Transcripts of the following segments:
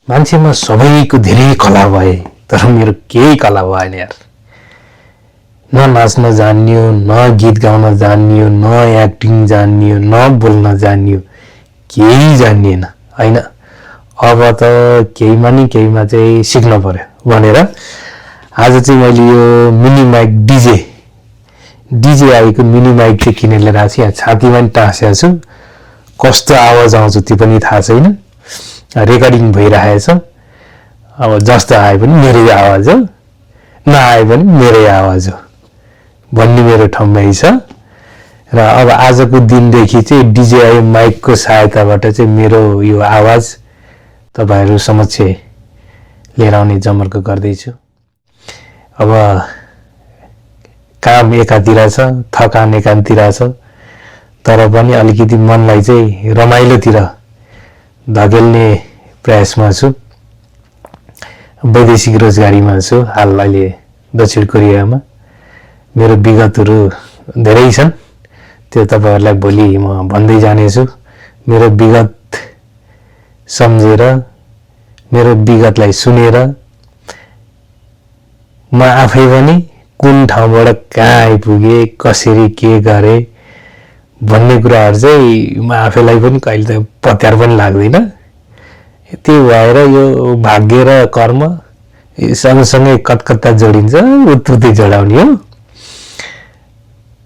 मान्छेमा सबैको धेरै कला भए तर मेरो केही कला भएन यार। न नाच्न जान्नियो, न गीत गाउन जान्नियो, न एक्टिङ जान्नियो, न बोल्न जान्नियो, केही जान्निएन हैन। अब त केहीमा नि केहीमा चाहिँ सिक्न पर्यो भनेर आज चाहिँ मैले यो मिनी माइक DJI को मिनी माइक चाहिँ किनेर ल्याएर आएको छु। यहाँ छातीमा नि टाँसेको छु। कस्तो आवाज आउँछ त्यो पनि थाहा छैन। रेकर्डिङ भइरहेको छ। अब जस्तो आए पनि मेरै आवाज हो, नआए पनि मेरै आवाज हो भन्ने मेरो ठम्मै छ। र अब आजको दिनदेखि चाहिँ DJI माइकको सहायताबाट चाहिँ मेरो यो आवाज तपाईहरु समक्ष लिएर आउने जमर्को गर्दैछु। अब काम एकातिर छ, थकान एकातिर छ, तर पनि अलिकति मनलाई चाहिँ रमाइलोतिर धकेल्ने प्रयासमा छु। वैदेशिक रोजगारीमा छु हाल अहिले दक्षिण कोरियामा। मेरो विगतहरु धेरै छन्, त्यो तपाईहरुलाई भोलि म भन्दै जानेछु। मेरो विगत सम्झेर, मेरो विगतलाई सुनेर म आफै पनि कुन ठाउँबाट कहाँ आइपुगे, कसरी के गरे भन्ने कुराहरु चाहिँ म आफैलाई पनि कहिले त पत्यार पनि लाग्दैन। त्यही भएर यो भाग्य र कर्म सँगसँगै कतकता जोडिन्छ, उत्तुतै जोडाउने हो।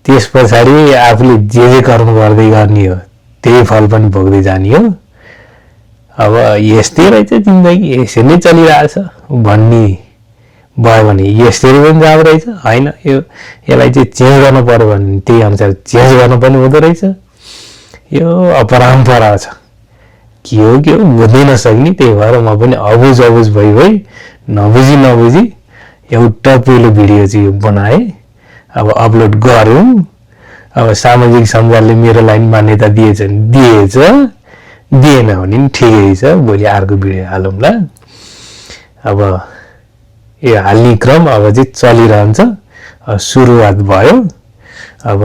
त्यसपछि आफूले जे कर्म गर्दै गर्ने हो त्यही फल पनि भोग्दै जाने हो। अब यस्तै रहेछ जिन्दगी, यसरी नै चलिरहेछ भन्ने भयो भने यसरी पनि जाँदो रहेछ। हैन, यसलाई चाहिँ चेन्ज गर्न पर्यो भने त्यही अनुसार चेन्ज गर्न पनि हुँदो रहेछ। यो अपरम्परा छ, के हो बुझ्नै नसक्ने। त्यही भएर म पनि अबुझ भइ नबुझी एउटा पहिलो भिडियो चाहिँ बनाए। अब अपलोड गरौँ। अब सामाजिक सञ्जालले मेरो लाइन मान्यता दिएछ भने दिएछ, दिएन भने नि ठिकै छ, भोलि अर्को भिडियो हालौँला। अब यो हाल्ने क्रम अब चाहिँ चलिरहन्छ। सुरुवात भयो। अब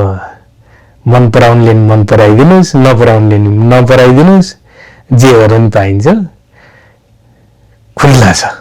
मन पराउनेले मन पराइदिनुस्, नपराउनेले नपराइदिनुस्, जे गर्न पनि पाइन्छ। खुल्ला छ।